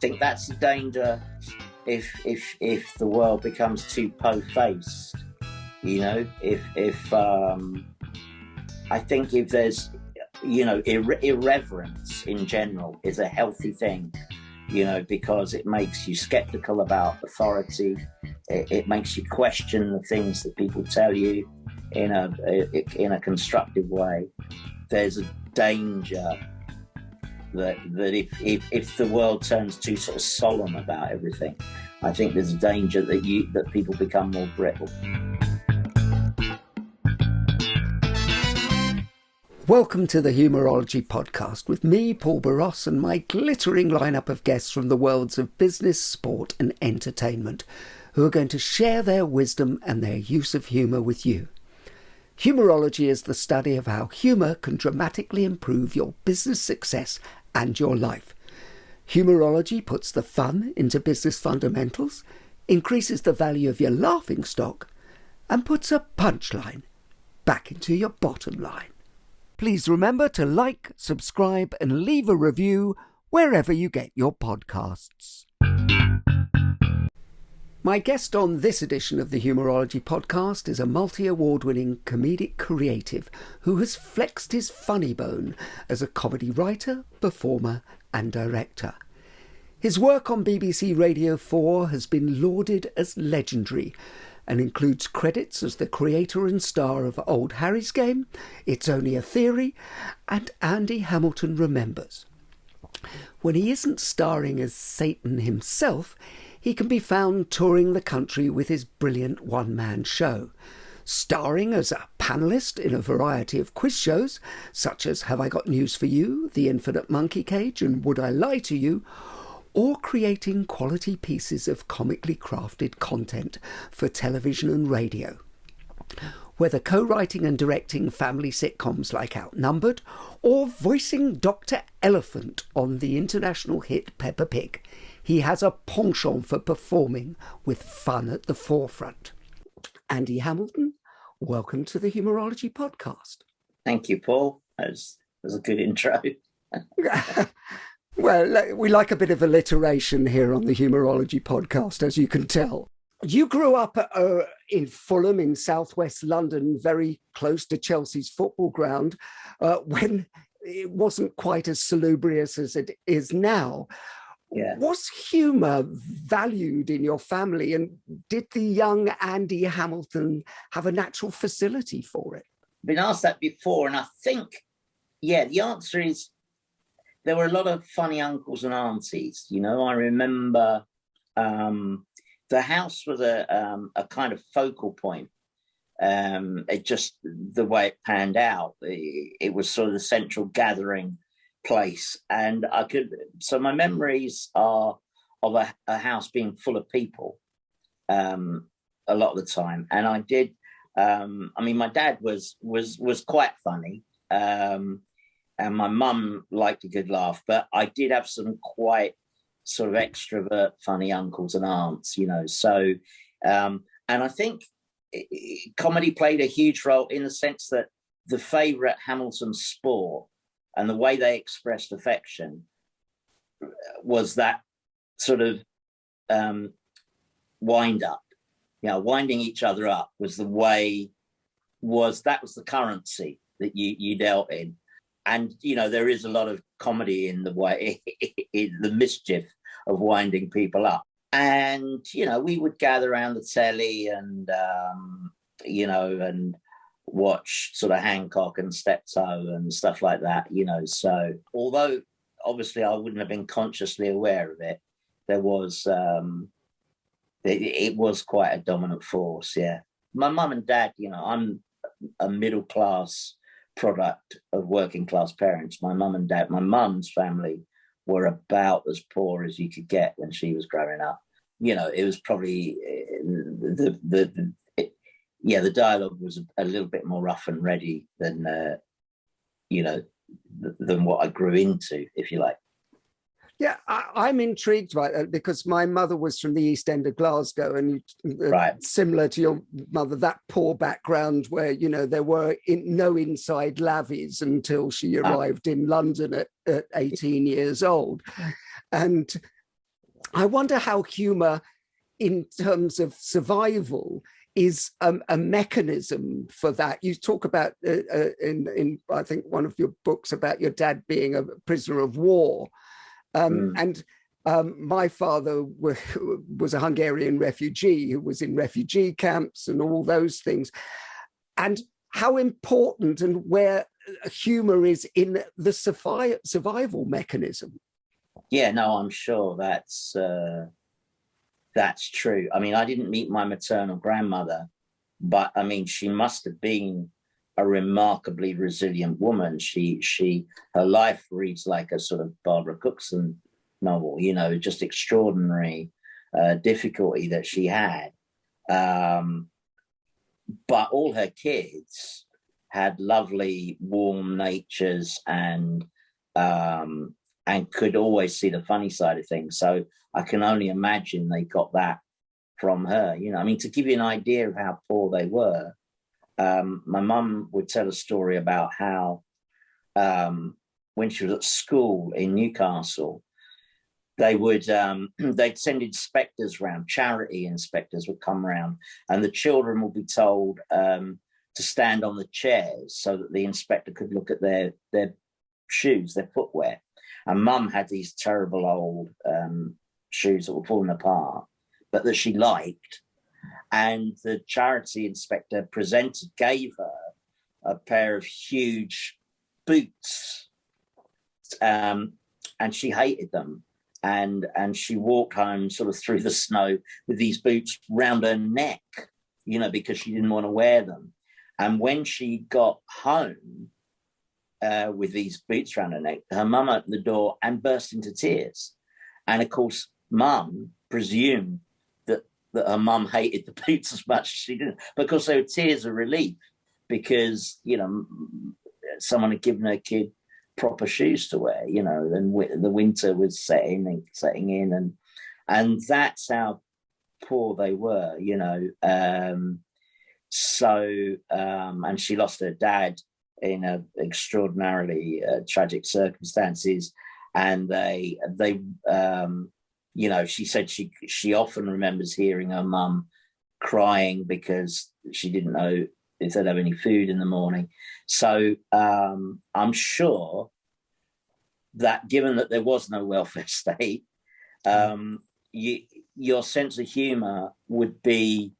think that's the danger if the world becomes too po-faced. You know, if I think if there's, you know, irreverence in general is a healthy thing, you know, because it makes you skeptical about authority. It makes you question the things that people tell you in a constructive way. There's a danger that if the world turns too sort of solemn about everything, I think there's a danger that people become more brittle. Welcome to the Humorology Podcast with me, Paul Boross, and my glittering lineup of guests from the worlds of business, sport and entertainment, who are going to share their wisdom and their use of humour with you. Humorology is the study of how humour can dramatically improve your business success and your life. Humorology puts the fun into business fundamentals, increases the value of your laughing stock, and puts a punchline back into your bottom line. Please remember to like, subscribe, and leave a review wherever you get your podcasts. My guest on this edition of the Humorology Podcast is a multi-award-winning comedic creative who has flexed his funny bone as a comedy writer, performer, and director. His work on BBC Radio 4 has been lauded as legendary, and includes credits as the creator and star of Old Harry's Game, It's Only a Theory, and Andy Hamilton Remembers. When he isn't starring as Satan himself, he can be found touring the country with his brilliant one-man show, starring as a panellist in a variety of quiz shows, such as Have I Got News for You, The Infinite Monkey Cage, and Would I Lie to You?, or creating quality pieces of comically crafted content for television and radio. Whether co-writing and directing family sitcoms like Outnumbered, or voicing Dr. Elephant on the international hit Peppa Pig, he has a penchant for performing with fun at the forefront. Andy Hamilton, welcome to the Humorology Podcast. Thank you, Paul. That was a good intro. Well, we like a bit of alliteration here on the Humorology Podcast, as you can tell. You grew up in Fulham in southwest London, very close to Chelsea's football ground, when it wasn't quite as salubrious as it is now. Yeah. Was humour valued in your family, and did the young Andy Hamilton have a natural facility for it? I've been asked that before, and I think, yeah, the answer is there were a lot of funny uncles and aunties. You know, I remember the house was a kind of focal point. It just, the way it panned out, it was sort of the central gathering place. And so my memories are of a house being full of people a lot of the time. And I did, my dad was quite funny. And my mum liked a good laugh, but I did have some quite sort of extrovert, funny uncles and aunts, you know. So, and I think comedy played a huge role in the sense that the favourite Hamilton sport and the way they expressed affection was that sort of wind up, you know, winding each other up was the currency that you dealt in. And, you know, there is a lot of comedy in the way, in the mischief of winding people up. And, you know, we would gather around the telly and, you know, and watch sort of Hancock and Steptoe and stuff like that, you know. So although obviously I wouldn't have been consciously aware of it, there was, it was quite a dominant force, yeah. My mum and dad, you know, I'm a middle class product of working class parents. My mum and dad, my mum's family were about as poor as you could get when she was growing up. You know, it was probably the dialogue was a little bit more rough and ready than than what I grew into, if you like. Yeah, I'm intrigued by that because my mother was from the East End of Glasgow, and right. Similar to your mother, that poor background where, you know, there were no inside lavies until she arrived in London at 18 years old. And I wonder how humour, in terms of survival, is a mechanism for that. You talk about in I think one of your books about your dad being a prisoner of war, and my father was a Hungarian refugee who was in refugee camps and all those things, and how important and where humour is in the survival mechanism. Yeah, no, I'm sure that's true. I mean, I didn't meet my maternal grandmother, but I mean, she must have been a remarkably resilient woman. Her life reads like a sort of Barbara Cookson novel, you know, just extraordinary difficulty that she had. But all her kids had lovely, warm natures and could always see the funny side of things. So I can only imagine they got that from her. You know, I mean, to give you an idea of how poor they were, my mum would tell a story about how when she was at school in Newcastle, they'd send inspectors round, charity inspectors would come round, and the children would be told to stand on the chairs so that the inspector could look at their shoes, their footwear. And Mum had these terrible old shoes that were falling apart, but that she liked. And the charity inspector gave her a pair of huge boots, and she hated them. And she walked home sort of through the snow with these boots round her neck, you know, because she didn't want to wear them. And when she got home with these boots around her neck, her mum opened the door and burst into tears. And of course, Mum presumed that her mum hated the boots as much as she didn't, because they were tears of relief, because, you know, someone had given her kid proper shoes to wear, you know, and the winter was setting in, and that's how poor they were, you know. And she lost her dad in extraordinarily tragic circumstances, and they you know, she said she often remembers hearing her mum crying because she didn't know if they'd have any food in the morning. So I'm sure that, given that there was no welfare state, your sense of humour would be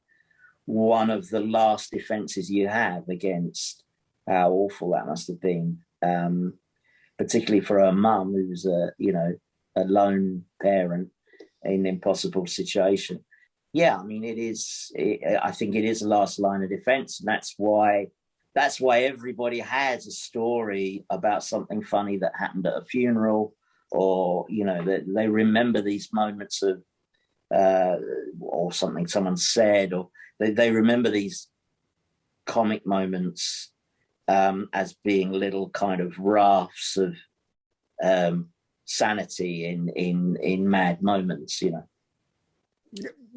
one of the last defences you have against how awful that must have been, particularly for her mum, who was a lone parent in an impossible situation. Yeah, I mean, I think it is the last line of defense, and that's why everybody has a story about something funny that happened at a funeral, or, you know, that they remember these moments of or something someone said, or they remember these comic moments as being little kind of rafts of sanity in mad moments, you know.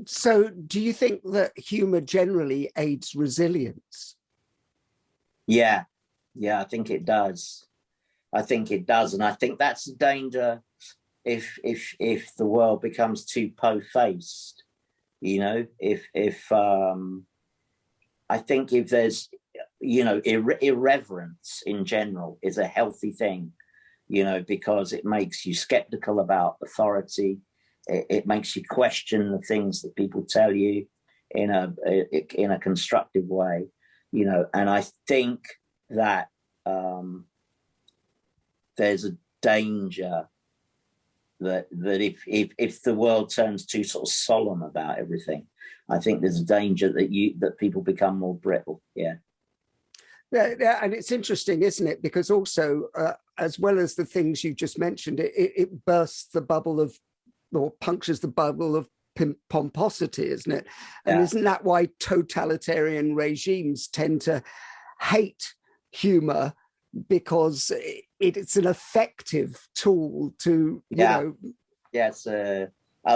So do you think that humour generally aids resilience? Yeah, I think it does. And I think that's the danger if the world becomes too po-faced, you know. If I think if there's, you know, irreverence in general is a healthy thing, you know, because it makes you skeptical about authority. It makes you question the things that people tell you in a constructive way, you know. And I think that there's a danger that if the world turns too sort of solemn about everything, I think there's a danger that people become more brittle. Yeah. Yeah, and it's interesting, isn't it? Because also, as well as the things you just mentioned, it bursts the bubble of, or punctures the bubble of pomposity, isn't it? And isn't that why totalitarian regimes tend to hate humour? Because it's an effective tool to, you know. Yes, I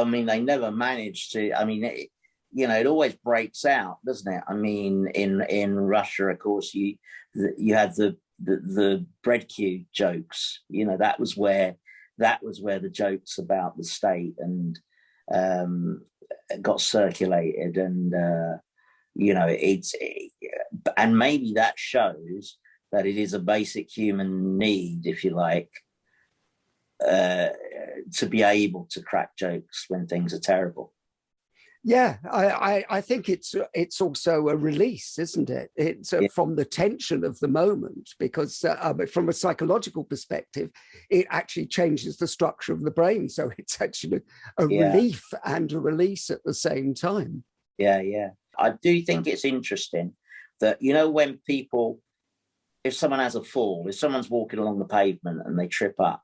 mean, they never manage to. I mean, you know, it always breaks out, doesn't it? I mean, in Russia, of course, you had the bread queue jokes. You know, that was where the jokes about the state and got circulated, and and maybe that shows that it is a basic human need, if you like, to be able to crack jokes when things are terrible. Yeah, I think it's also a release, isn't it? It's from the tension of the moment, because from a psychological perspective, it actually changes the structure of the brain. So it's actually a relief and a release at the same time. Yeah. I do think it's interesting that, when people, if someone has a fall, if someone's walking along the pavement and they trip up,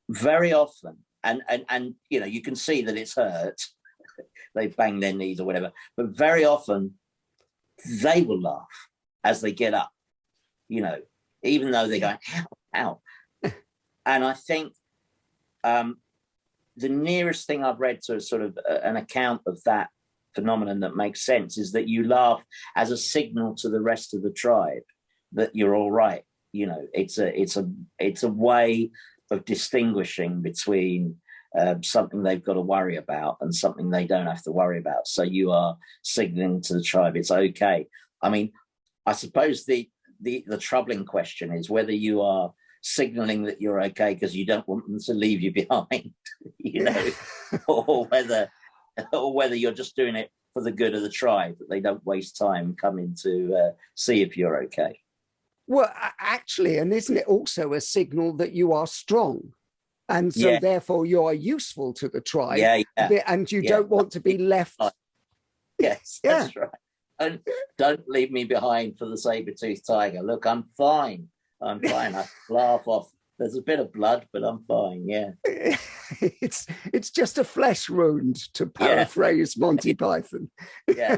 very often, and you can see that it's hurt, they bang their knees or whatever, but very often they will laugh as they get up, even though they're going, ow. And I think the nearest thing I've read to a sort of an account of that phenomenon that makes sense is that you laugh as a signal to the rest of the tribe that you're all right. It's a way of distinguishing between something they've got to worry about and something they don't have to worry about. So you are signaling to the tribe it's okay. I mean, I suppose the troubling question is whether you are signaling that you're okay because you don't want them to leave you behind, or whether you're just doing it for the good of the tribe, that they don't waste time coming to see if you're okay. Well, actually, and isn't it also a signal that you are strong? And so therefore you are useful to the tribe, and you don't want to be left. Yes, that's right. And don't leave me behind for the saber-toothed tiger. Look, I'm fine. I laugh off. There's a bit of blood, but I'm fine. Yeah. It's just a flesh wound, to paraphrase Monty Python. Yeah.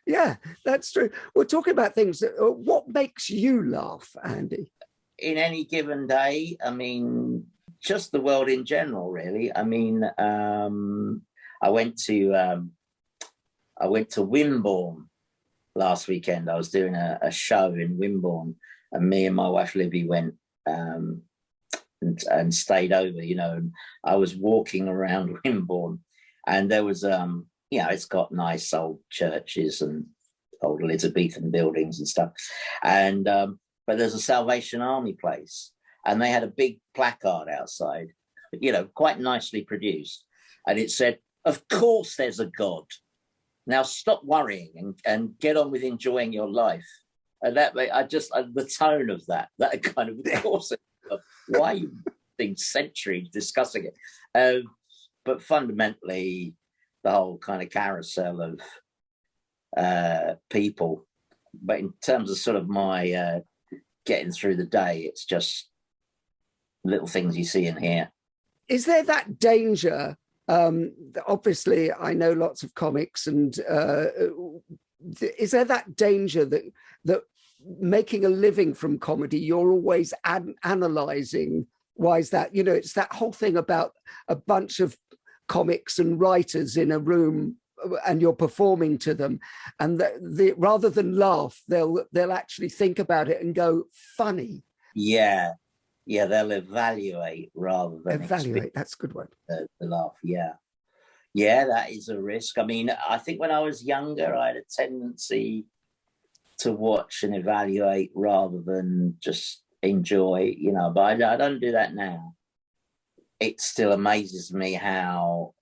Yeah, that's true. We're talking about things that, what makes you laugh, Andy? In any given day, I mean, just the world in general, really. I mean, I went to Wimborne last weekend. I was doing a show in Wimborne, and me and my wife Libby went and stayed over. And I was walking around Wimborne, and there was it's got nice old churches and old Elizabethan buildings and stuff, and but there's a Salvation Army place, and they had a big placard outside, quite nicely produced, and it said, "Of course there's a God. Now stop worrying and get on with enjoying your life." And that, the tone of that kind of course, why are you being centuries discussing it? But fundamentally, the whole kind of carousel of people. But in terms of sort of my getting through the day, it's just little things you see and hear. Is there that danger? Obviously, I know lots of comics, and is there that danger that making a living from comedy, you're always analysing? Why is that? It's that whole thing about a bunch of comics and writers in a room, and you're performing to them, and rather than laugh, they'll actually think about it and go, funny. Yeah, they'll evaluate rather than evaluate. That's a good one. The laugh. Yeah, that is a risk. I mean, I think when I was younger, I had a tendency to watch and evaluate rather than just enjoy, but I don't do that now. It still amazes me how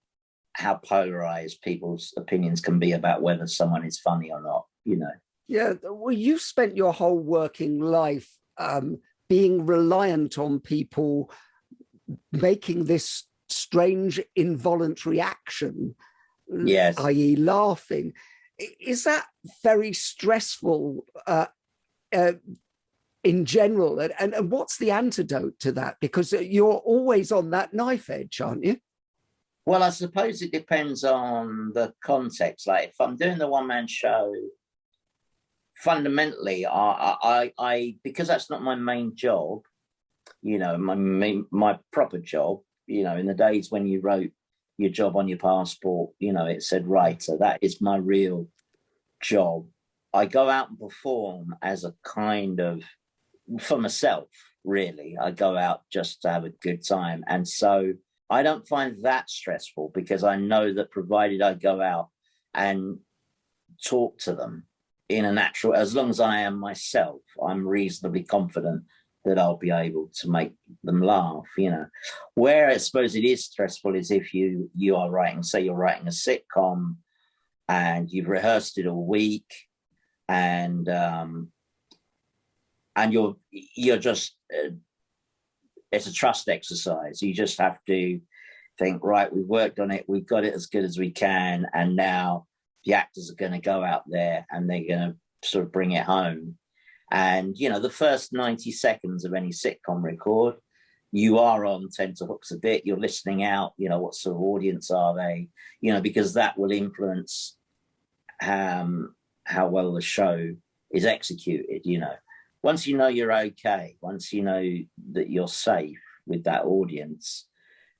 polarized people's opinions can be about whether someone is funny or not, Yeah, well, you've spent your whole working life being reliant on people making this strange involuntary action, yes, i.e. laughing. Is that very stressful in general? And what's the antidote to that? Because you're always on that knife edge, aren't you? Well, I suppose it depends on the context. Like if I'm doing the one-man show, fundamentally, I because that's not my main job, my proper job, in the days when you wrote your job on your passport, it said writer. That is my real job. I go out and perform as a kind of, for myself, really. I go out just to have a good time. And so I don't find that stressful, because I know that provided I go out and talk to them in a natural, as long as I am myself, I'm reasonably confident that I'll be able to make them laugh, you know. Where I suppose it is stressful is if you are writing, say you're writing a sitcom and you've rehearsed it all week, and you're just it's a trust exercise. You just have to think, right, we've worked on it, we've got it as good as we can, and now the actors are going to go out there and they're going to sort of bring it home. And, you know, the first 90 seconds of any sitcom record, you are on tenterhooks a bit. You're listening out, you know, what sort of audience are they, you know, because that will influence how well the show is executed, you know. Once you know you're okay, once you know that you're safe with that audience,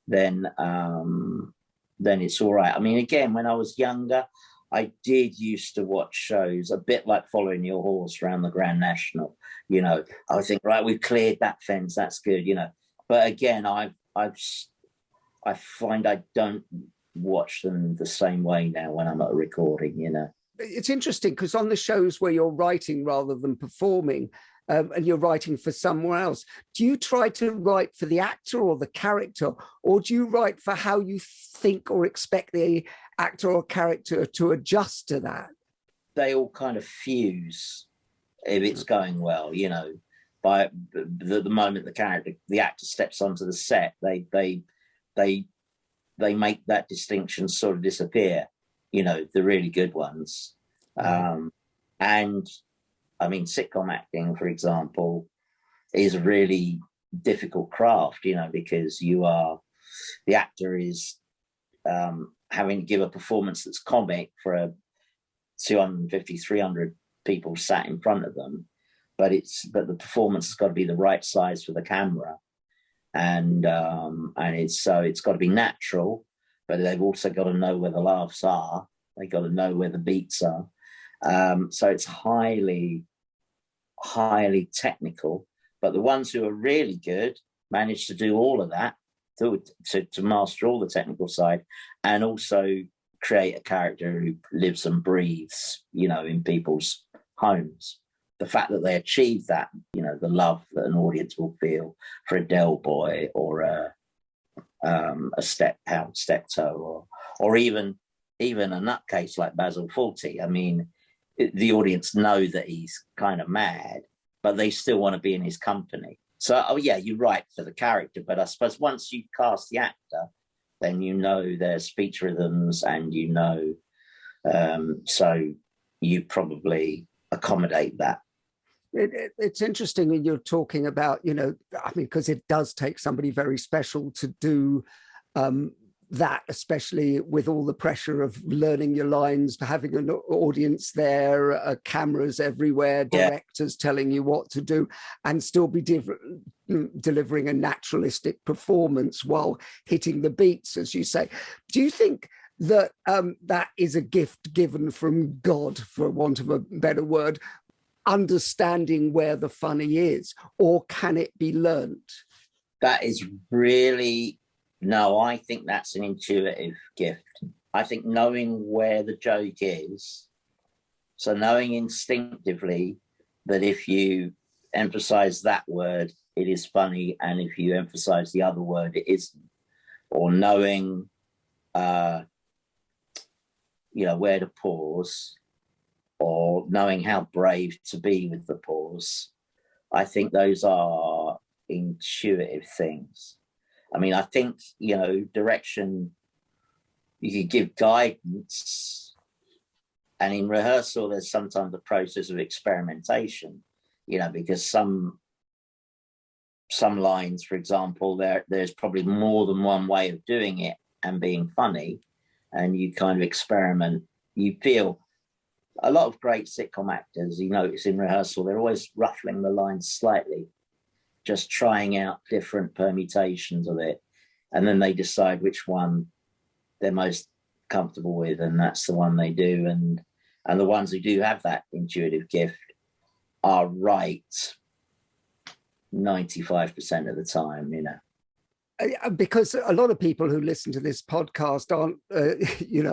then it's all right. I mean, again, when I was younger, I did used to watch shows a bit like Following Your Horse around the Grand National. You know, I would think, right, we've cleared that fence, that's good, you know. But again, I find I don't watch them the same way now when I'm at a recording, you know. It's interesting because on the shows where you're writing rather than performing, and you're writing for someone else, do you try to write for the actor or the character, or do you write for how you think or expect the actor or character to adjust to that? They all kind of fuse if it's going well, you know. By the moment the actor steps onto the set, they make that distinction sort of disappear, you know, the really good ones. And I mean, sitcom acting, for example, is a really difficult craft, you know, because the actor is having to give a performance that's comic for a 250, 300 people sat in front of them, but the performance has got to be the right size for the camera, and it's got to be natural, but they've also got to know where the laughs are. They got to know where the beats are. So it's highly, highly technical, but the ones who are really good manage to do all of that, to master all the technical side, and also create a character who lives and breathes, you know, in people's homes. The fact that they achieve that, you know, the love that an audience will feel for a Del Boy or a Howard Steptoe, or even a nutcase like Basil Fawlty. I mean, the audience know that he's kind of mad, but they still want to be in his company. So, oh yeah, you write for the character, but I suppose once you cast the actor, then you know their speech rhythms, and you know, so you probably accommodate that. It's interesting when you're talking about, you know, I mean, because it does take somebody very special to do that, especially with all the pressure of learning your lines, having an audience there, cameras everywhere, directors telling you what to do, and still be delivering a naturalistic performance while hitting the beats, as you say. Do you think that that is a gift given from God, for want of a better word, understanding where the funny is, or can it be learnt? That is really... No, I think that's an intuitive gift. I think knowing where the joke is, so knowing instinctively that if you emphasize that word, it is funny, and if you emphasize the other word, it isn't. Or knowing, you know, where to pause, or knowing how brave to be with the pause. I think those are intuitive things. I mean, I think, you know, direction, you could give guidance, and in rehearsal, there's sometimes a process of experimentation, you know, because some lines, for example, there's probably more than one way of doing it and being funny, and you kind of experiment. You feel a lot of great sitcom actors, you notice in rehearsal, they're always ruffling the lines slightly, just trying out different permutations of it, and then they decide which one they're most comfortable with, and that's the one they do. And the ones who do have that intuitive gift are right 95% of the time, you know. Because a lot of people who listen to this podcast aren't,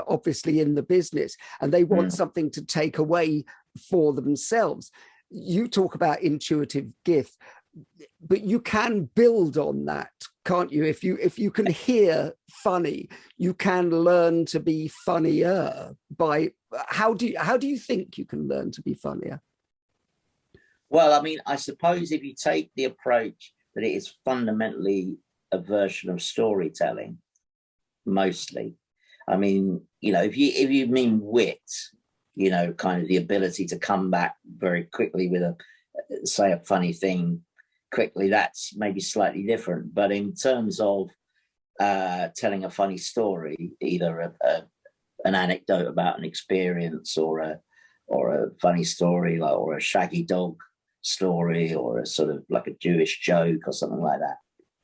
obviously in the business, and they want something to take away for themselves. You talk about intuitive gift, but you can build on that, can't you? If you can hear funny, you can learn to be funnier. How do you think you can learn to be funnier? Well, I mean, I suppose if you take the approach that it is fundamentally a version of storytelling, mostly. I mean, if you mean wit, kind of the ability to come back very quickly with a funny thing quickly, that's maybe slightly different. But in terms of telling a funny story, either an anecdote about an experience or a funny story, or a shaggy dog story, or a sort of like a Jewish joke or something like that.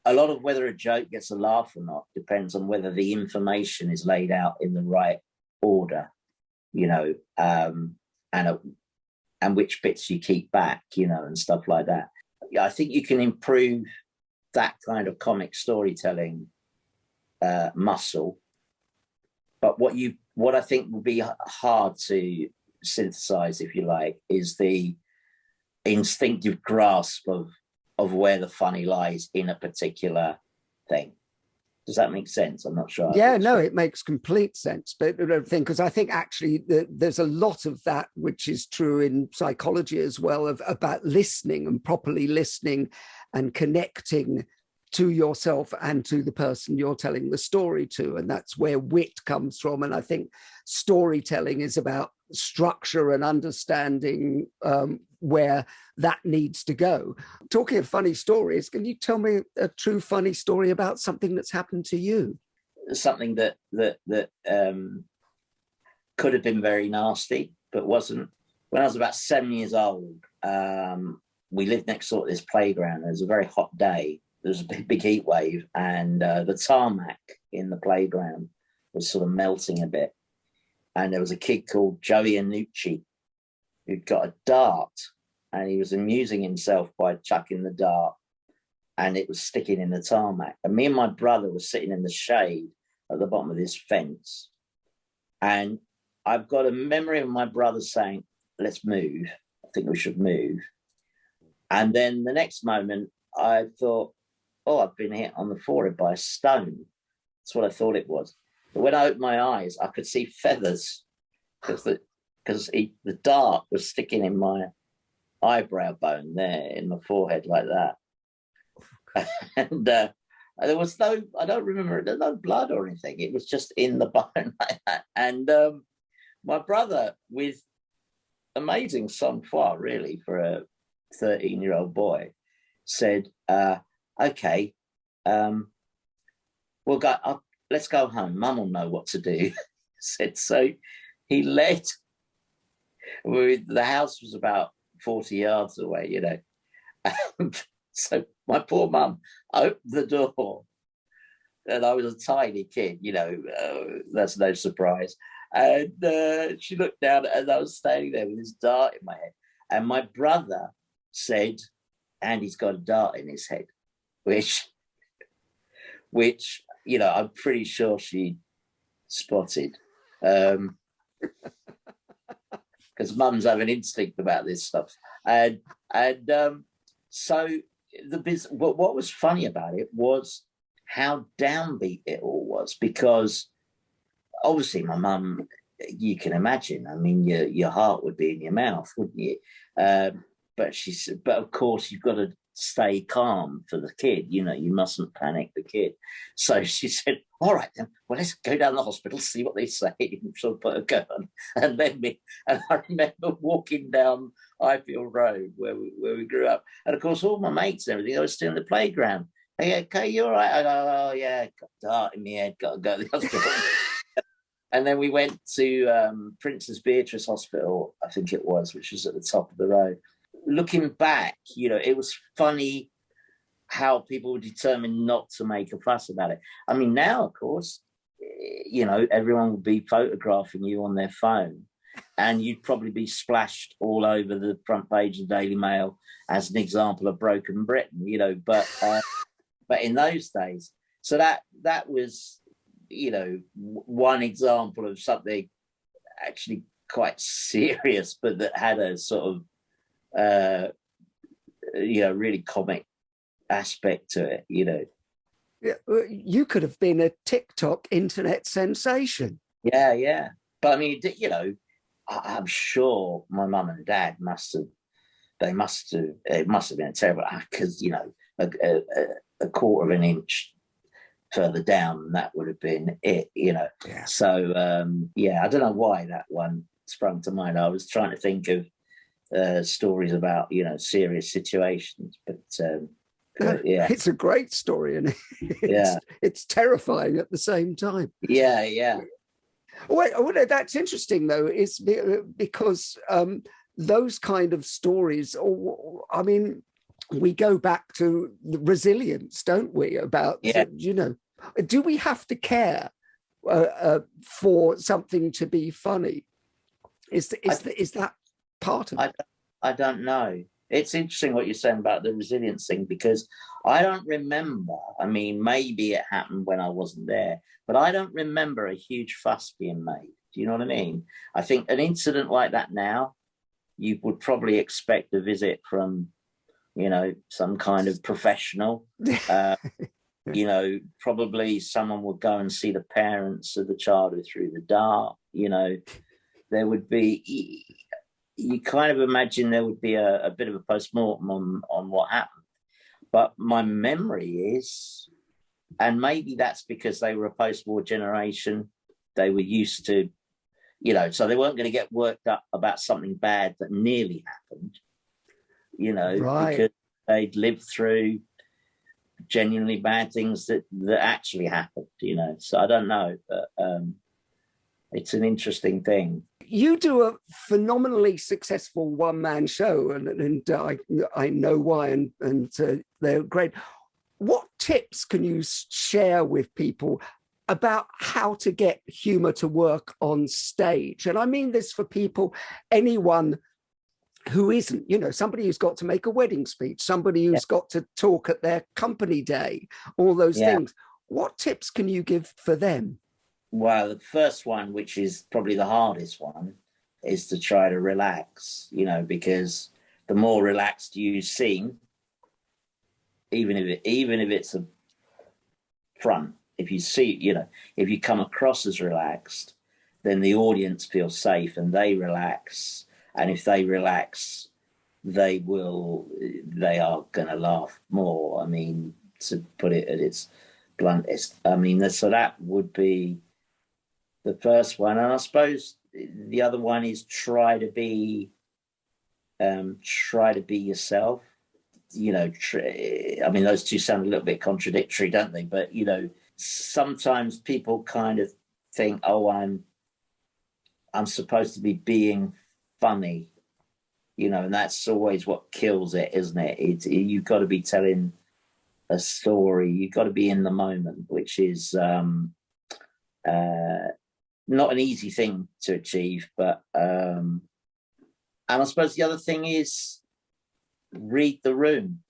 A lot of whether a joke gets a laugh or not depends on whether the information is laid out in the right order, and which bits you keep back, and stuff like that. I think you can improve that kind of comic storytelling muscle. But what I think will be hard to synthesize, if you like, is the instinctive grasp of where the funny lies in a particular thing. Does that make sense? I'm not sure. Yeah, no, it makes complete sense. But because I think actually there's a lot of that which is true in psychology as well, about listening and properly listening and connecting to yourself and to the person you're telling the story to. And that's where wit comes from. And I think storytelling is about structure and understanding where that needs to go. Talking of funny stories, can you tell me a true funny story about something that's happened to you? Something that could have been very nasty, but wasn't. When I was about 7 years old, we lived next door to this playground. It was a very hot day. There was a big heat wave, and the tarmac in the playground was sort of melting a bit. And there was a kid called Joey Annucci who'd got a dart, and he was amusing himself by chucking the dart, and it was sticking in the tarmac. And me and my brother were sitting in the shade at the bottom of this fence. And I've got a memory of my brother saying, "Let's move. I think we should move." And then the next moment, I thought, "Oh, I've been hit on the forehead by a stone." That's what I thought it was. But when I opened my eyes, I could see feathers because the dart was sticking in my eyebrow bone there in my forehead like that. And there was I don't remember, there's no blood or anything. It was just in the bone like that. And my brother, with amazing sang-froid, really, for a 13-year-old boy, said, "Okay, we'll go. Let's go home. Mum will know what to do." Said so. He led. The house was about 40 yards away, And so my poor mum opened the door, and I was a tiny kid, that's no surprise. And she looked down, and I was standing there with this dart in my head. And my brother said, "Andy's got a dart in his head," which I'm pretty sure she spotted. Because mums have an instinct about this stuff. And so what was funny about it was how downbeat it all was, because obviously my mum, you can imagine, I mean, your heart would be in your mouth, wouldn't you? But she said, "But of course you've got to stay calm for the kid, you mustn't panic the kid." So she said, "All right then, well, let's go down to the hospital, see what they say." And she'll put a gun and let me. And I remember walking down Highfield Road where we grew up, and of course all my mates and everything, I was still in the playground. "Hey, okay, you all right?" I go, "Oh yeah, got a dart in my head, got to go to the hospital." And then we went to Princess Beatrice Hospital, I think it was, which was at the top of the road. Looking back, it was funny how people were determined not to make a fuss about it. I mean, now, of course, everyone would be photographing you on their phone, and you'd probably be splashed all over the front page of the Daily Mail as an example of broken Britain, But in those days, So that was, one example of something actually quite serious, but that had a sort of, really comic aspect to it, Yeah, you could have been a TikTok internet sensation. Yeah. But I mean, I'm sure my mum and dad it must have been a terrible, because, a quarter of an inch further down, and that would have been it, Yeah. So, I don't know why that one sprung to mind. I was trying to think of stories about, serious situations, but yeah. It's a great story, and it's terrifying at the same time. Yeah. Well, that's interesting, though, is because those kind of stories, I mean, we go back to the resilience, don't we? About, do we have to care for something to be funny? Is that part of it? I don't know. It's interesting what you're saying about the resilience thing, because I don't remember. I mean, maybe it happened when I wasn't there, but I don't remember a huge fuss being made. Do you know what I mean? I think an incident like that now, you would probably expect a visit from, some kind of professional. Probably someone would go and see the parents of the child who threw the dart. There would be, you kind of imagine there would be a bit of a post-mortem on what happened. But my memory is, and maybe that's because they were a post-war generation, they were used to, so they weren't going to get worked up about something bad that nearly happened, right. Because they'd lived through genuinely bad things that actually happened, So I don't know, but it's an interesting thing. You do a phenomenally successful one-man show, and I know why, and they're great. What tips can you share with people about how to get humour to work on stage? And I mean this for people, anyone who isn't, somebody who's got to make a wedding speech, somebody who's got to talk at their company day, all those things. What tips can you give for them? Well, the first one, which is probably the hardest one, is to try to relax, because the more relaxed you seem, even if it's a front, if you come across as relaxed, then the audience feels safe and they relax. And if they relax, they are going to laugh more. I mean, to put it at its bluntest. I mean, so that would be the first one. And I suppose the other one is try to be yourself. I mean, those two sound a little bit contradictory, don't they? But sometimes people kind of think, oh, I'm supposed to be being funny, and that's always what kills it, isn't it? You've got to be telling a story. You've got to be in the moment, which is not an easy thing to achieve, but and I suppose the other thing is read the room.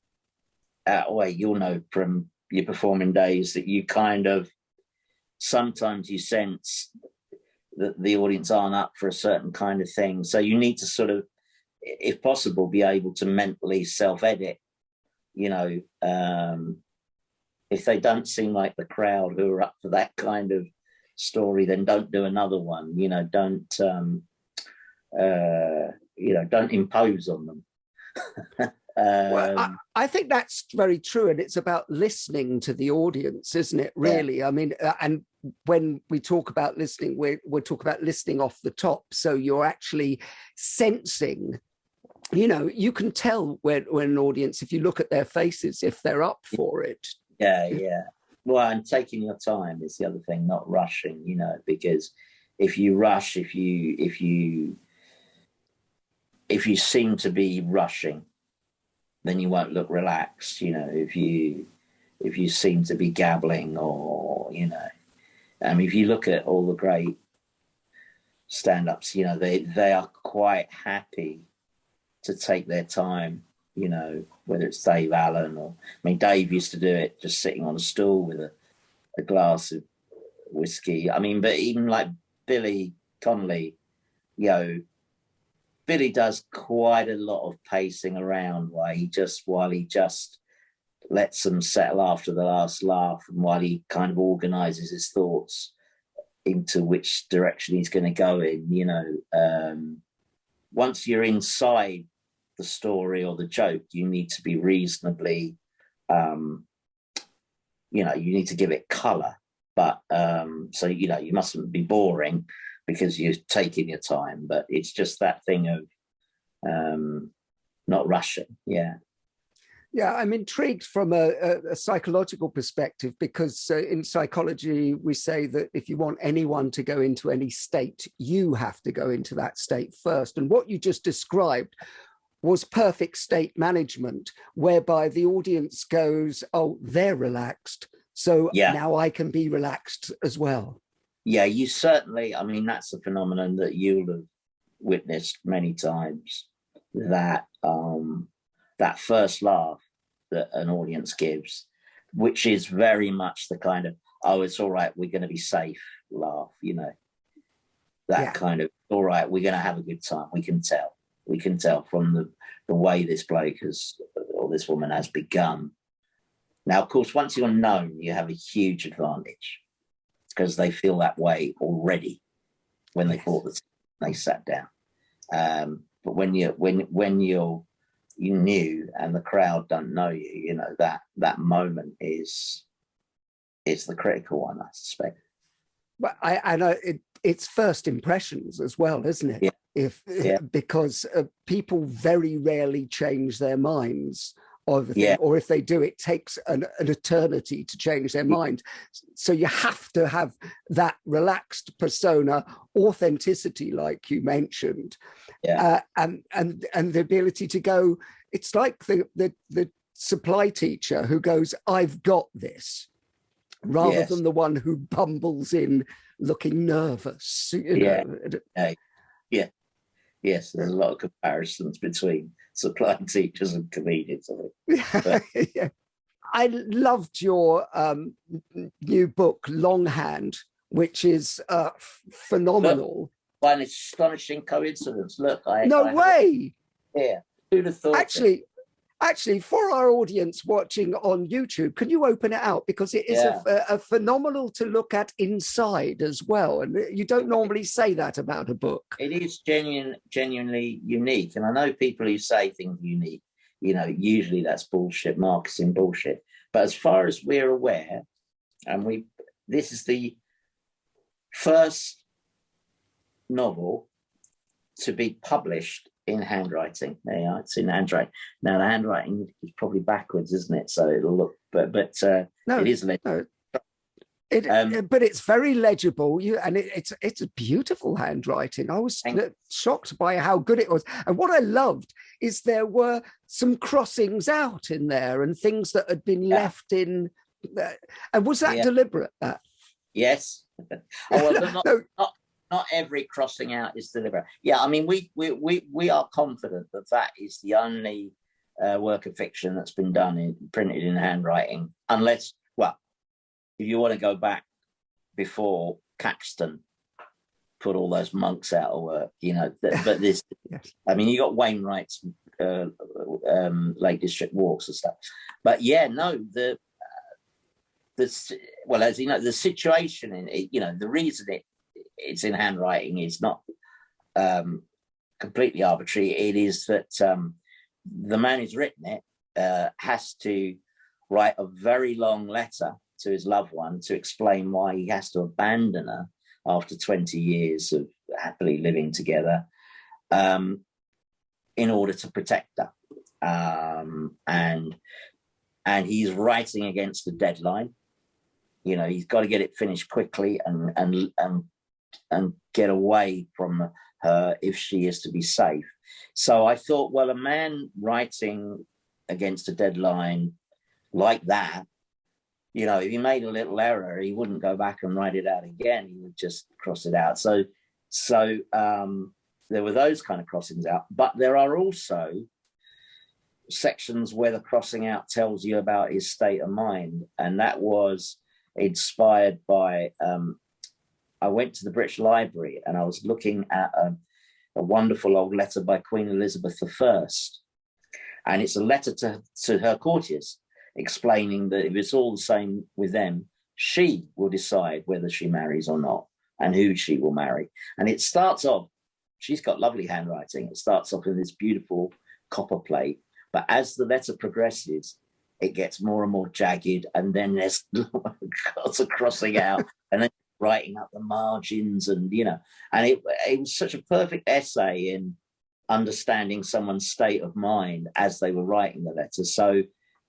You'll know from your performing days that you kind of sometimes you sense that the audience aren't up for a certain kind of thing, so you need to sort of, if possible, be able to mentally self-edit. If they don't seem like the crowd who are up for that kind of story, then don't do another one. Don't impose on them. Well, I think that's very true, and it's about listening to the audience, isn't it? Really, yeah. I mean, and when we talk about listening, we're talking about listening off the top. So you're actually sensing. You can tell when an audience, if you look at their faces, if they're up for it. Yeah. Well, and taking your time is the other thing, not rushing. Because if you rush, if you seem to be rushing, then you won't look relaxed. If you seem to be gabbling, or if you look at all the great stand-ups, they are quite happy to take their time. Whether it's Dave Allen or, Dave used to do it just sitting on a stool with a a glass of whiskey. I mean, but even like Billy Connolly, you know, Billy does quite a lot of pacing around while he just lets them settle after the last laugh, and while he kind of organizes his thoughts into which direction he's going to go in. You know, once you're inside the story or the joke, you need to be reasonably, you know, you need to give it color, but so, you know, you mustn't be boring because you're taking your time, but it's just that thing of not rushing. Yeah. Yeah, I'm intrigued from a psychological perspective, because in psychology, we say that if you want anyone to go into any state, you have to go into that state first. And what you just described was perfect state management, whereby the audience goes, oh, they're relaxed, so now I can be relaxed as well. Yeah, you certainly, I mean, that's a phenomenon that you'll have witnessed many times, that that first laugh that an audience gives, which is very much the kind of, oh, it's all right, we're going to be safe laugh, you know, that kind of, all right, we're going to have a good time. We can tell from the way this bloke has, or this woman has begun. Now, of course, once you're known, you have a huge advantage, because they feel that way already when they thought that they sat down. But when you're new and the crowd don't know you, you know, that moment is the critical one, I suspect. Well, it's first impressions as well, isn't it? Because people very rarely change their minds or if they do, it takes an eternity to change their mind. So you have to have that relaxed persona, authenticity, like you mentioned, and the ability to go. It's like the supply teacher who goes, "I've got this," rather than the one who bumbles in looking nervous. You know? Yes, there's a lot of comparisons between supply teachers and comedians, I think. I loved your new book, Longhand, which is phenomenal. Look, by an astonishing coincidence. Look, no way. Who'd have thought? Actually, for our audience watching on YouTube, can you open it out? Because it is a phenomenal to look at inside as well. And you don't normally say that about a book. It is genuinely unique. And I know people who say things unique, you know, usually that's bullshit, marketing bullshit. But as far as we're aware, and this is the first novel to be published in handwriting. There you are, it's in handwriting. Now the handwriting is probably backwards, isn't it? So it'll look, but no, it is legible. No. But it's very legible. It's a beautiful handwriting. I was shocked by how good it was. And what I loved is there were some crossings out in there and things that had been left in. And was that deliberate? Yes. Not every crossing out is deliberate. Yeah, I mean, we are confident that is the only work of fiction that's been printed in handwriting, unless, well, if you want to go back before Caxton put all those monks out of work, you know. But this, I mean, you got Wainwright's Lake District walks and stuff. But well, as you know, the situation in it, you know, the reason it's in handwriting is not completely arbitrary. It is that the man who's written it has to write a very long letter to his loved one to explain why he has to abandon her after 20 years of happily living together in order to protect her. And he's writing against the deadline. You know, he's got to get it finished quickly and get away from her if she is to be safe. So I thought, well, a man writing against a deadline like that, you know, if he made a little error, he wouldn't go back and write it out again. He would just cross it out. So there were those kind of crossings out. But there are also sections where the crossing out tells you about his state of mind. And that was inspired by, I went to the British Library and I was looking at a wonderful old letter by Queen Elizabeth I. And it's a letter to her courtiers explaining that if it's all the same with them, she will decide whether she marries or not and who she will marry. And it starts off, she's got lovely handwriting. It starts off in this beautiful copper plate. But as the letter progresses, it gets more and more jagged. And then there's lots of crossing out and then writing up the margins and, and it was such a perfect essay in understanding someone's state of mind as they were writing the letter. So,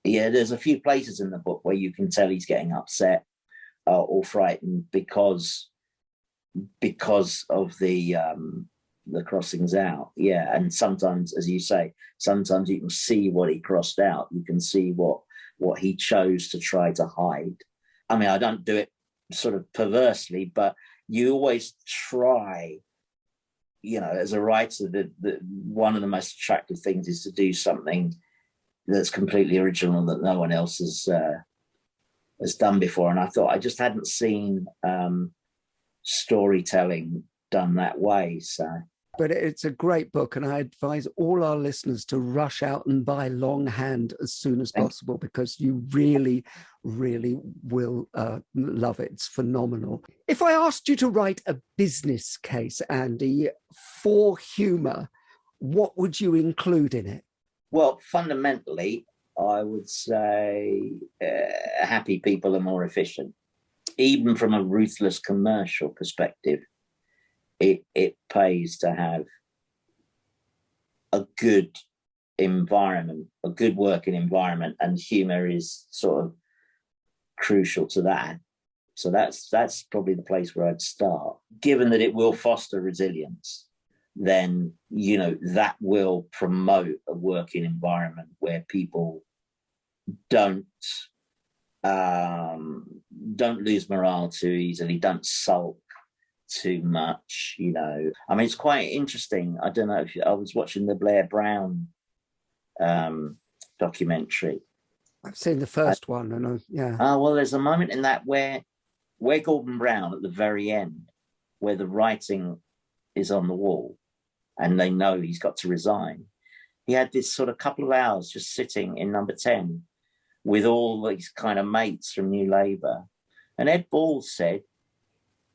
yeah, there's a few places in the book where you can tell he's getting upset or frightened because of the crossings out. Yeah, and sometimes, as you say, sometimes you can see what he crossed out. You can see what he chose to try to hide. I mean, I don't do it sort of perversely, but you always try, as a writer, the one of the most attractive things is to do something that's completely original that no one else has done before. And I thought I just hadn't seen storytelling done that way. So, but it's a great book, and I advise all our listeners to rush out and buy Longhand as soon as possible, because you really, really will love it. It's phenomenal. If I asked you to write a business case, Andy, for humour, what would you include in it? Well, fundamentally, I would say happy people are more efficient. Even from a ruthless commercial perspective, it pays to have a good environment, a good working environment, and humour is sort of crucial to that. So that's probably the place where I'd start. Given that it will foster resilience, then that will promote a working environment where people don't lose morale too easily, don't sulk too much. I mean, it's quite interesting. I don't know if I was watching the Blair Brown documentary. I've seen the first one, and yeah. Well, there's a moment in that where Gordon Brown at the very end, where the writing is on the wall and they know he's got to resign. He had this sort of couple of hours just sitting in number 10 with all these kind of mates from New Labour. And Ed Balls said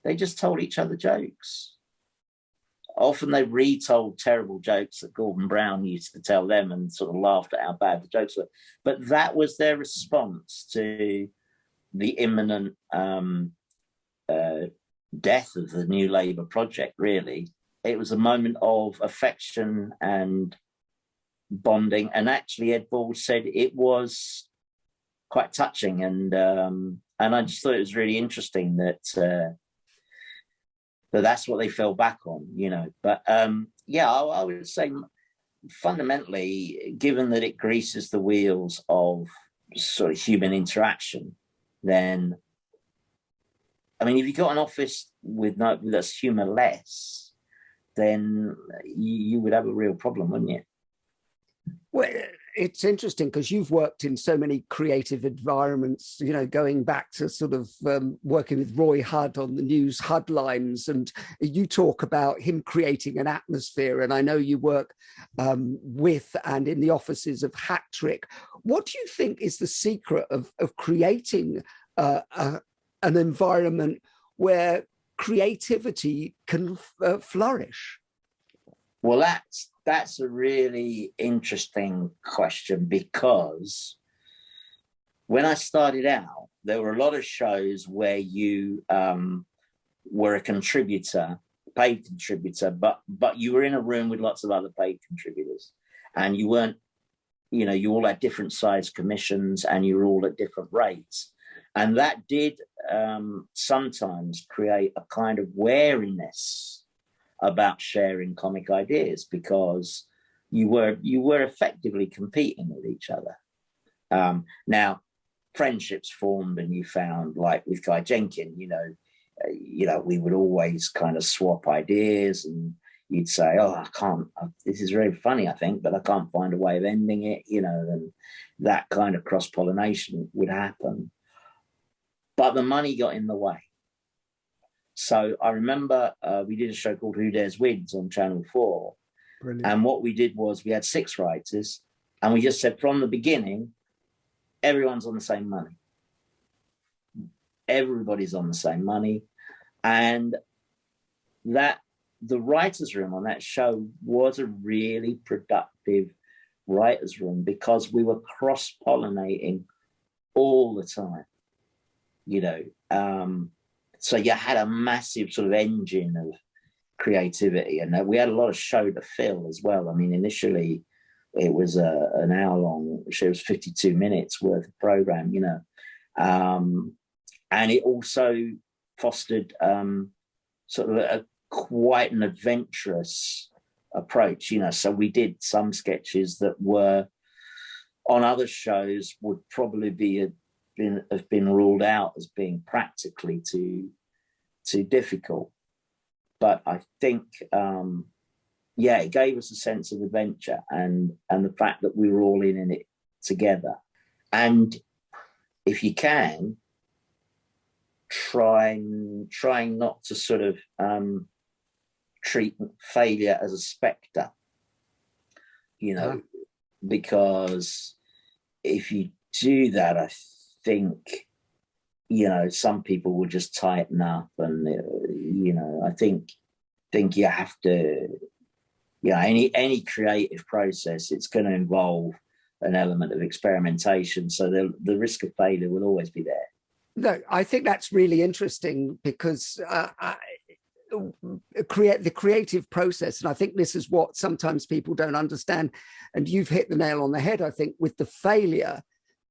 they just told each other jokes. Often they retold terrible jokes that Gordon Brown used to tell them and sort of laughed at how bad the jokes were. But that was their response to the imminent death of the New Labour project, really. It was a moment of affection and bonding. And actually, Ed Balls said it was quite touching. And I just thought it was really interesting that that's what they fell back on, But I would say fundamentally, given that it greases the wheels of sort of human interaction, then, I mean, if you've got an office that's humorless, then you would have a real problem, wouldn't you? Well, it's interesting because you've worked in so many creative environments, going back to sort of working with Roy Hudd on the news headlines, and you talk about him creating an atmosphere. And I know you work with and in the offices of Hat Trick. What do you think is the secret of creating an environment where creativity can flourish? Well, that's a really interesting question, because when I started out, there were a lot of shows where you were a contributor, paid contributor, but you were in a room with lots of other paid contributors, and you weren't, you all had different size commissions and you were all at different rates. And that did sometimes create a kind of wariness about sharing comic ideas, because you were effectively competing with each other. Now, friendships formed, and you found, like with Guy Jenkin, we would always kind of swap ideas, and you'd say, "Oh, this is very funny, I think, but I can't find a way of ending it," and that kind of cross-pollination would happen. but the money got in the way. So I remember we did a show called Who Dares Wins on Channel 4. Brilliant. And what we did was we had 6 writers, and we just said from the beginning, everyone's on the same money. Everybody's on the same money. And that the writers' room on that show was a really productive writers' room because we were cross-pollinating all the time, you know. So you had a massive sort of engine of creativity, and we had a lot of show to fill as well. I mean, initially it was an hour long, it was 52 minutes worth of program, you know. And it also fostered sort of quite an adventurous approach, you know. So we did some sketches that were on other shows would probably have been ruled out as being practically too difficult. But I think, it gave us a sense of adventure and the fact that we were all in it together. And if you can, trying not to sort of treat failure as a spectre, you know, because if you do that, I think, you know, some people will just tighten up, and you know, I think you have to, you know, any creative process, it's going to involve an element of experimentation, so the risk of failure will always be there. No, I think that's really interesting because the creative process, and I think this is what sometimes people don't understand, and you've hit the nail on the head, I think, with the failure.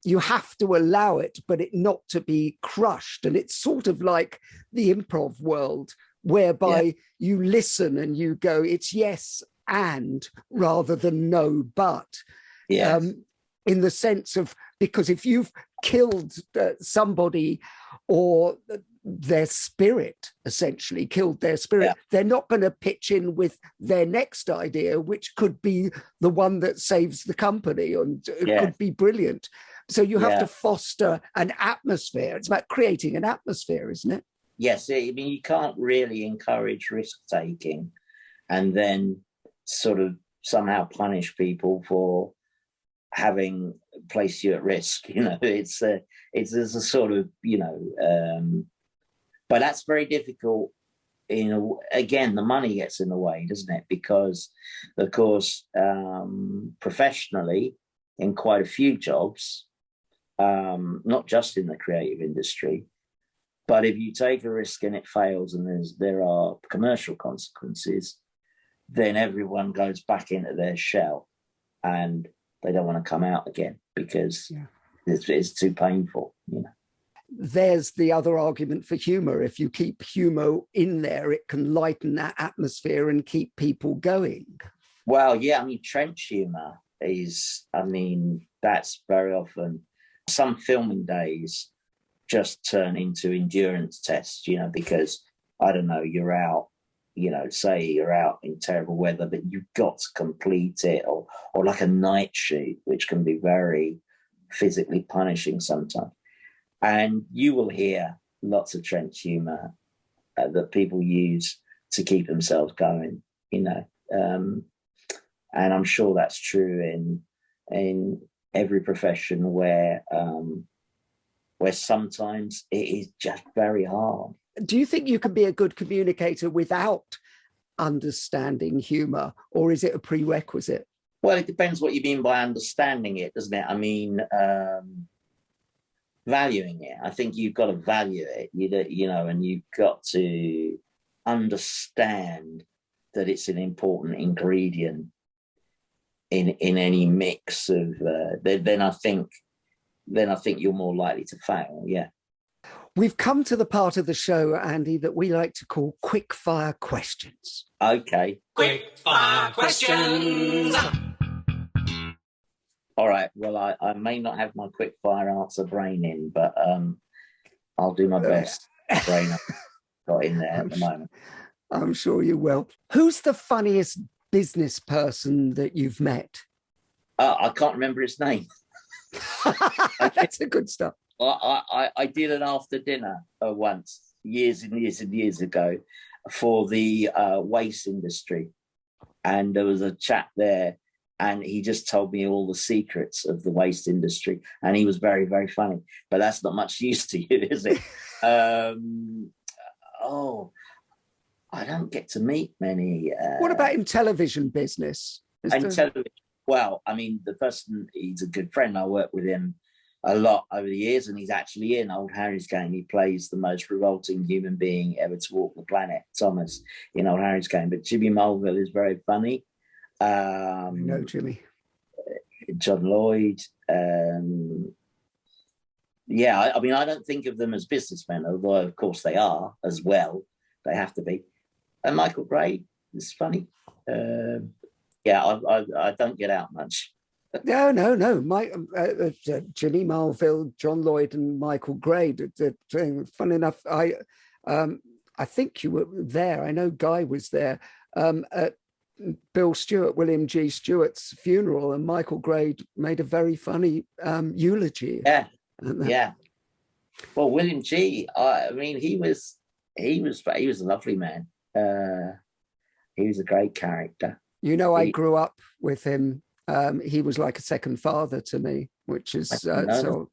You have to allow it, but it not to be crushed. And it's sort of like the improv world, whereby you listen and you go, it's yes and rather than no but. Yes. In the sense of, because if you've killed somebody or their spirit, essentially killed their spirit, they're not going to pitch in with their next idea, which could be the one that saves the company, and it could be brilliant. So you have to foster an atmosphere. It's about creating an atmosphere, isn't it? Yes. I mean, you can't really encourage risk-taking and then sort of somehow punish people for having placed you at risk. You know, it's a sort of, you know, but that's very difficult. Again, the money gets in the way, doesn't it? Because, of course, professionally, in quite a few jobs, not just in the creative industry, but if you take a risk and it fails and there are commercial consequences, then everyone goes back into their shell and they don't want to come out again because it's too painful, you know. There's the other argument for humour. If you keep humour in there, it can lighten that atmosphere and keep people going. Well, yeah, I mean, trench humour is, I mean, that's very often, some filming days just turn into endurance tests, you know, because, I don't know, you're out, you know, say you're out in terrible weather, but you've got to complete it, or like a night shoot, which can be very physically punishing sometimes. And you will hear lots of trench humour that people use to keep themselves going, you know. And I'm sure that's true in every profession where sometimes it is just very hard. Do you think you can be a good communicator without understanding humour, or is it a prerequisite? Well, it depends what you mean by understanding it, doesn't it? I mean, valuing it. I think you've got to value it, you know, and you've got to understand that it's an important ingredient in any mix of. Then I think you're more likely to fail. Yeah. We've come to the part of the show, Andy, that we like to call quick fire questions. Okay. Quick fire questions. All right. Well, I may not have my quick fire answer brain in, but I'll do my best. Brain got in there at the moment. I'm sure you will. Who's the funniest business person that you've met? I can't remember his name. That's a good start. I did an after dinner once, years and years and years ago, for the waste industry. And there was a chap there, and he just told me all the secrets of the waste industry. And he was very, very funny. But that's not much use to you, is it? I don't get to meet many. What about in television business? Television? Well, I mean, the person, he's a good friend. I worked with him a lot over the years, and he's actually in Old Harry's Game. He plays the most revolting human being ever to walk the planet, Thomas, in Old Harry's Game. But Jimmy Mulville is very funny. No, Jimmy. John Lloyd. I mean, I don't think of them as businessmen, although of course they are as well. They have to be. And Michael Gray is funny. I don't get out much. No. Jimmy Mulville, John Lloyd, and Michael Gray. Funny enough, I think you were there. I know Guy was there at Bill Stewart, William G. Stewart's funeral, and Michael Gray made a very funny eulogy. Yeah. Well, William G. I mean, he was a lovely man. He was a great character. I grew up with him. He was like a second father to me, which is so.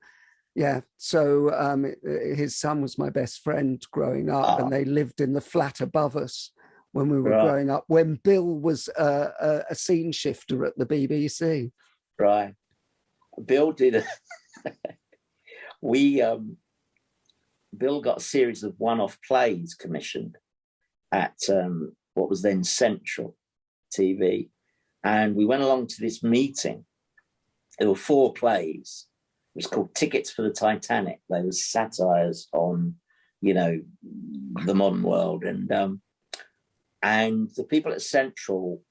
Yeah, so his son was my best friend growing up, and they lived in the flat above us when we were growing up. When Bill was a scene shifter at the BBC, right? Bill did. Bill got a series of one-off plays commissioned at what was then Central TV. And we went along to this meeting. There were 4 plays. It was called Tickets for the Titanic. They were satires on, the modern world. And the people at Central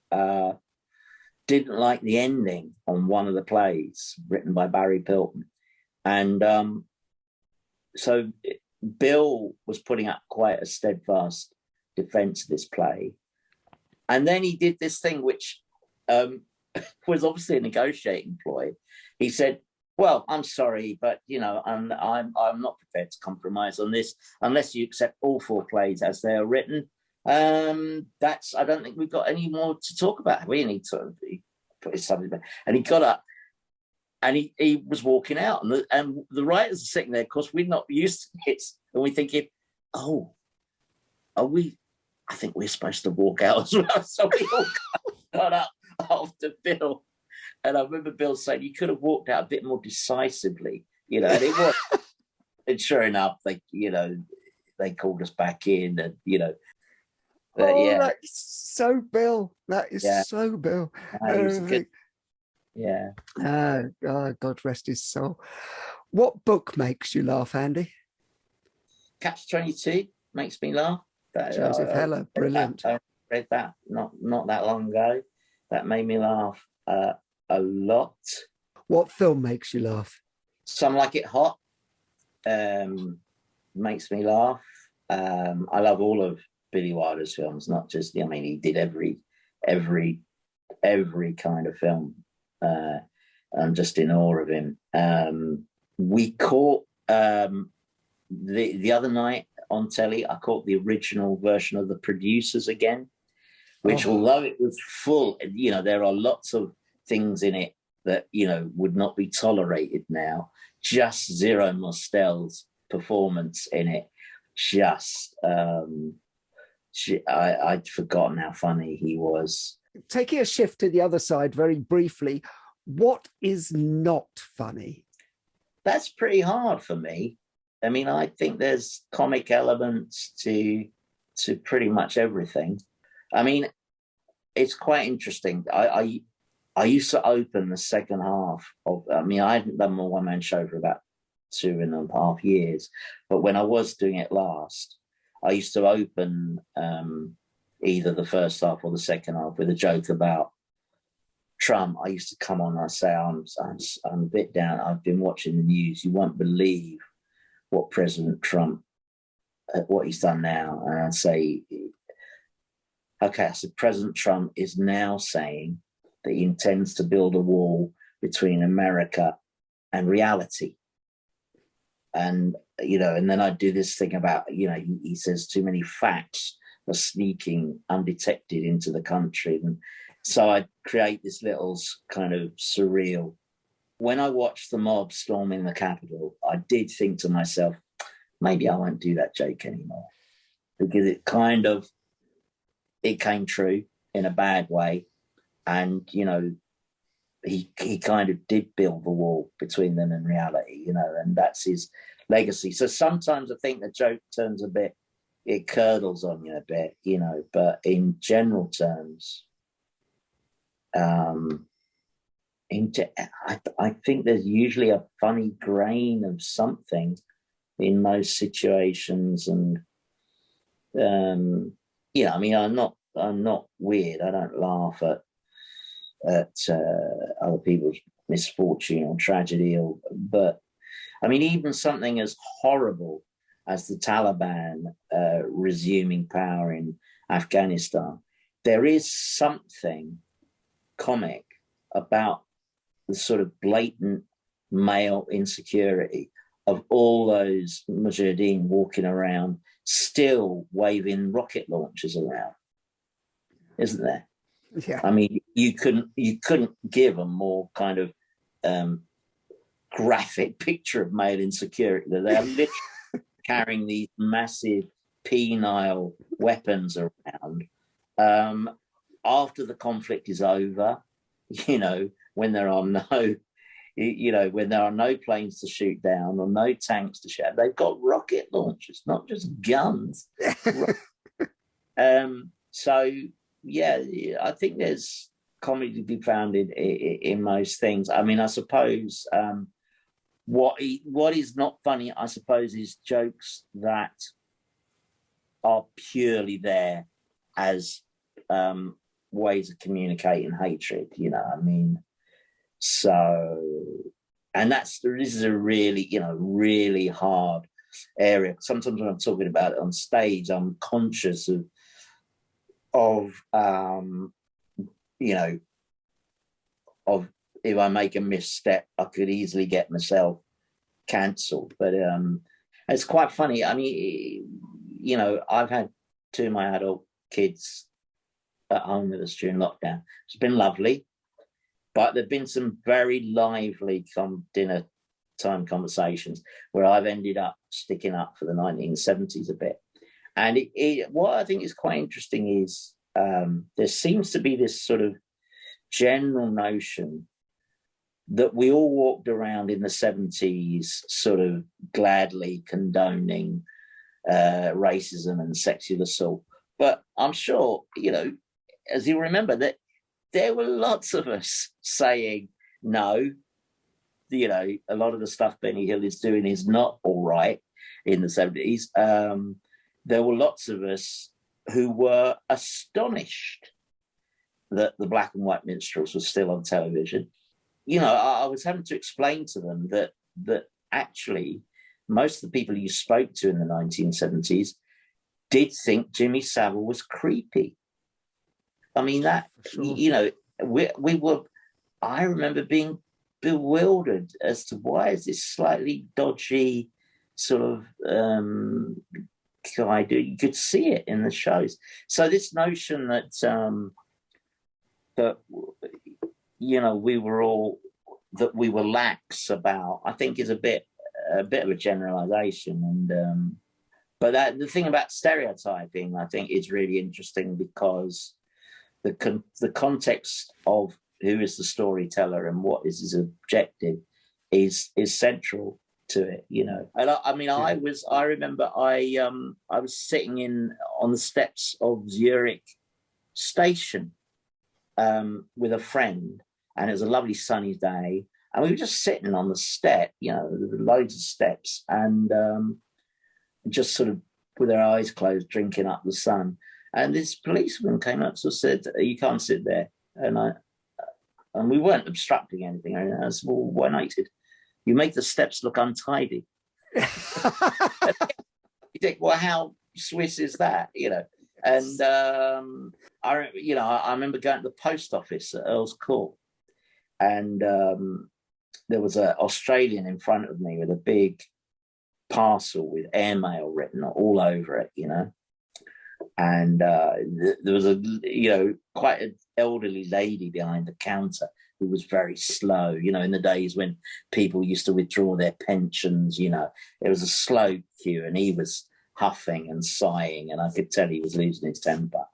didn't like the ending on one of the plays written by Barry Pilton. And so Bill was putting up quite a steadfast defense of this play. And then he did this thing, which was obviously a negotiating ploy. He said, well, I'm sorry, but, I'm not prepared to compromise on this unless you accept all 4 plays as they are written. I don't think we've got any more to talk about. We need to put his something back. And he got up and he was walking out. And the writers are sitting there. Of course, we're not used to this. And we're thinking, I think we're supposed to walk out as well. So we all got up after Bill. And I remember Bill saying, you could have walked out a bit more decisively, and it was. And sure enough, they called us back in and, that's so Bill. That is so Bill. God rest his soul. What book makes you laugh, Andy? Catch-22 makes me laugh. Joseph Heller, brilliant. I read that not that long ago. That made me laugh a lot. What film makes you laugh? Some Like It Hot makes me laugh. I love all of Billy Wilder's films, not just, he did every kind of film. I'm just in awe of him. We caught the other night on telly, I caught the original version of The Producers again, which although it was full, there are lots of things in it that, would not be tolerated now. Just Zero Mostel's performance in it, I'd forgotten how funny he was. Taking a shift to the other side very briefly, what is not funny? That's pretty hard for me. I mean, I think there's comic elements to pretty much everything. I mean, it's quite interesting. I used to open the second half of, I hadn't done my one-man show for about 2.5 years, but when I was doing it last, I used to open either the first half or the second half with a joke about Trump. I used to come on and I'd say, I'm a bit down. I've been watching the news. You won't believe what President Trump, what he's done now. And I'd say, okay, I said, President Trump is now saying that he intends to build a wall between America and reality. and and then I do this thing about, he says too many facts are sneaking undetected into the country. And so I create this little kind of surreal. When I watched the mob storming the Capitol, I did think to myself, maybe I won't do that joke anymore, because it came true in a bad way. And, he kind of did build the wall between them and reality, and that's his legacy. So sometimes I think the joke turns it curdles on you a bit, but in general terms, I think there's usually a funny grain of something in most situations. And, I'm not weird. I don't laugh at other people's misfortune or tragedy, but I mean, even something as horrible as the Taliban resuming power in Afghanistan, there is something comic about the sort of blatant male insecurity of all those mujahideen walking around still waving rocket launchers around, isn't there? Yeah. I mean, you couldn't give a more kind of graphic picture of male insecurity. That they're literally carrying these massive penile weapons around. After the conflict is over, when there are no planes to shoot down or no tanks to shoot, they've got rocket launchers, not just guns. So. Yeah, I think there's comedy to be found in most things. I mean, I suppose what is not funny, I suppose, is jokes that are purely there as ways of communicating hatred. I mean, so, and this is a really, really hard area. Sometimes when I'm talking about it on stage, I'm conscious of if I make a misstep, I could easily get myself cancelled. But it's quite funny. I mean, I've had 2 of my adult kids at home with us during lockdown. It's been lovely, but there've been some very lively dinner time conversations where I've ended up sticking up for the 1970s a bit. And what I think is quite interesting is there seems to be this sort of general notion that we all walked around in the 70s sort of gladly condoning racism and sexual assault. But I'm sure, as you remember, that there were lots of us saying, no, a lot of the stuff Benny Hill is doing is not all right in the 70s. There were lots of us who were astonished that the black and white minstrels were still on television. I was having to explain to them that actually most of the people you spoke to in the 1970s did think Jimmy Savile was creepy. I mean, that, sure. We were, I remember being bewildered as to why is this slightly dodgy sort of guy do. You could see it in the shows. So this notion that we were lax about, I think, is a bit of a generalization. And but the thing about stereotyping, I think, is really interesting, because the context of who is the storyteller and what is his objective is central to it, And I remember I was sitting on the steps of Zurich station with a friend, and it was a lovely sunny day, and we were just sitting on the step, loads of steps, and just sort of with our eyes closed, drinking up the sun. And this policeman came up to us and said, "You can't sit there." And we weren't obstructing anything. I said, "Well, why not?" He said, "You make the steps look untidy." You think, well, how Swiss is that? And I remember going to the post office at Earl's Court, and there was an Australian in front of me with a big parcel with airmail written all over it, and there was quite an elderly lady behind the counter who was very slow, in the days when people used to withdraw their pensions, it was a slow queue, and he was huffing and sighing, and I could tell he was losing his temper.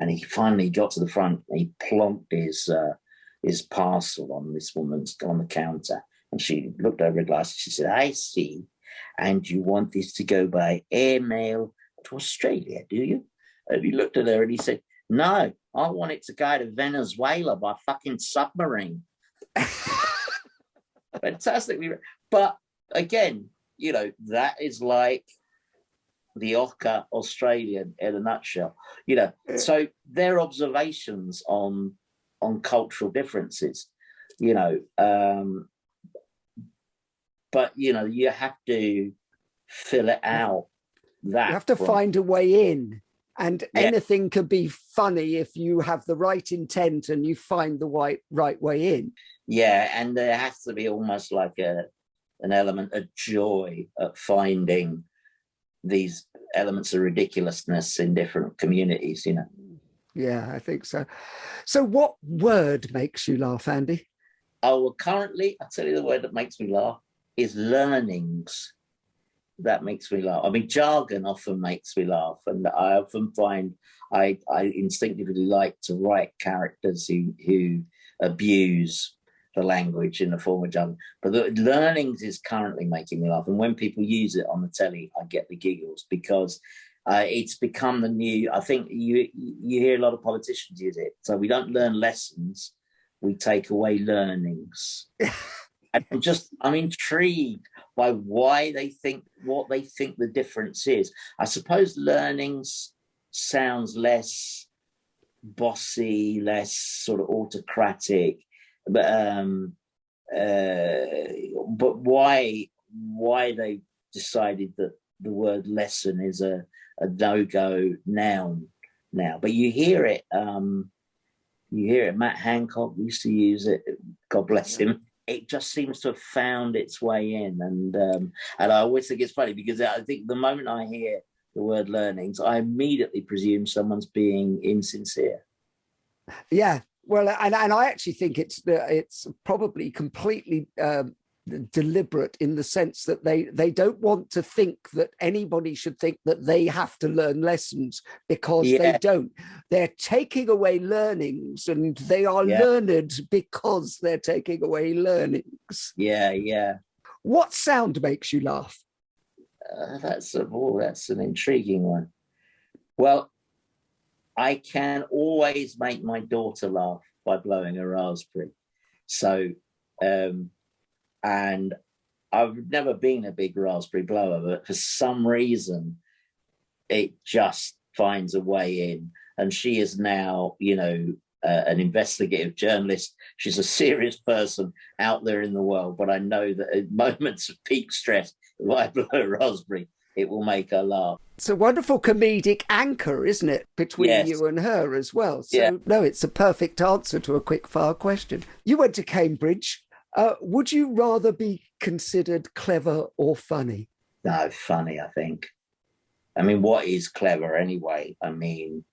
And he finally got to the front and he plonked his parcel on this woman's on the counter, and she looked over her glass and she said, "I see, and you want this to go by airmail to Australia, do you?" And he looked at her and he said, "No, I want it to go to Venezuela by fucking submarine." Fantastically. But again, that is like the Ocker Australian in a nutshell. So their observations on cultural differences, but you have to fill it out. You have to find a way in, and anything can be funny if you have the right intent and you find the right way in. Yeah, and there has to be almost like an element of joy at finding these elements of ridiculousness in different communities, Yeah, I think so. So what word makes you laugh, Andy? Oh, well, currently, I'll tell you the word that makes me laugh is learnings. That makes me laugh. I mean, jargon often makes me laugh, and I often find I instinctively like to write characters who abuse the language in the form of jargon. But the learnings is currently making me laugh, and when people use it on the telly, I get the giggles because it's become the new. I think you hear a lot of politicians use it. So we don't learn lessons, we take away learnings. I'm intrigued by what they think the difference is. I suppose learnings sounds less bossy, less sort of autocratic, but why they decided that the word lesson is a no-go noun now. But you hear it. Matt Hancock used to use it. God bless him. It just seems to have found its way in, and I always think it's funny because I think the moment I hear the word learnings, I immediately presume someone's being insincere. Yeah, well, and I actually think it's probably completely deliberate in the sense that they don't want to think that anybody should think that they have to learn lessons, because they don't. They're taking away learnings, and they are learned because they're taking away learnings. Yeah. What sound makes you laugh? That's an intriguing one. Well, I can always make my daughter laugh by blowing a raspberry. So, and I've never been a big raspberry blower, but for some reason, it just finds a way in. And she is now, an investigative journalist. She's a serious person out there in the world. But I know that at moments of peak stress, if I blow a raspberry, it will make her laugh. It's a wonderful comedic anchor, isn't it, between you and her as well? So, no, it's a perfect answer to a quick-fire question. You went to Cambridge. Would you rather be considered clever or funny? No, funny, I think. I mean, what is clever anyway? I mean,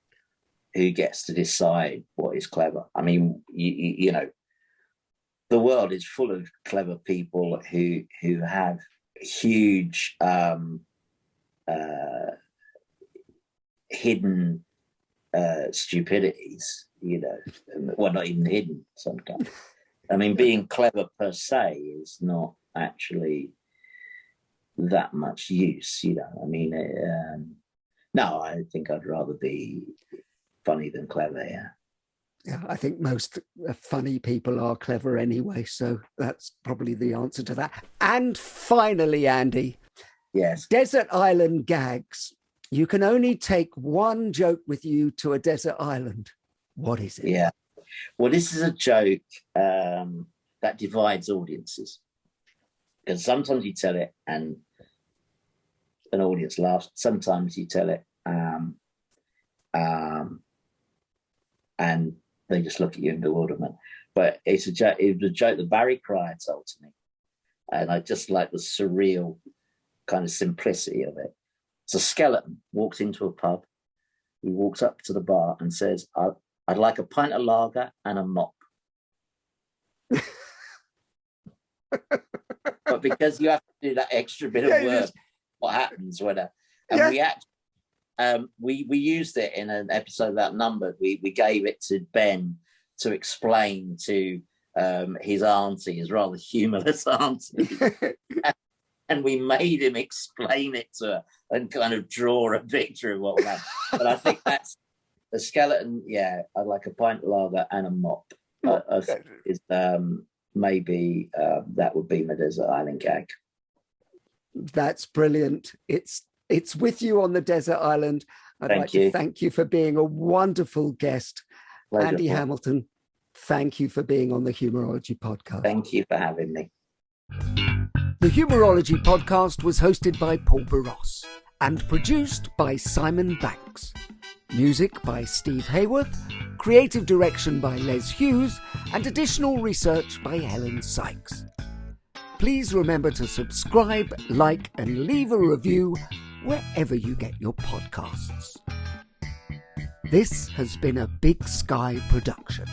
who gets to decide what is clever? I mean, you know, the world is full of clever people who have huge hidden stupidities, well, not even hidden sometimes. I mean, being clever per se is not actually that much use, I mean, no, I think I'd rather be funny than clever, Yeah, I think most funny people are clever anyway, so that's probably the answer to that. And finally, Andy. Yes. Desert island gags. You can only take one joke with you to a desert island. What is it? Yeah. Well, this is a joke that divides audiences. Because sometimes you tell it and an audience laughs. Sometimes you tell it and they just look at you in bewilderment. But it's a joke. It was a joke that Barry Cryer told to me. And I just like the surreal kind of simplicity of it. It's a skeleton walks into a pub. He walks up to the bar and says, I'd like a pint of lager and a mop. But because you have to do that extra bit of work, what happens when we used it in an episode of Outnumbered. We gave it to Ben to explain to his auntie, his rather humorless auntie. And we made him explain it to her and kind of draw a picture of what would happen. But I think that's the skeleton. Yeah, I'd like a pint of lager and a mop. Maybe that would be my desert island gag. That's brilliant. It's with you on the desert island. I'd like to thank you for being a wonderful guest. Pleasure. Andy Hamilton, thank you for being on the Humourology Podcast. Thank you for having me. The Humorology Podcast was hosted by Paul Boross and produced by Simon Banks. Music by Steve Hayworth, creative direction by Les Hughes, and additional research by Helen Sykes. Please remember to subscribe, like, and leave a review wherever you get your podcasts. This has been a Big Sky production.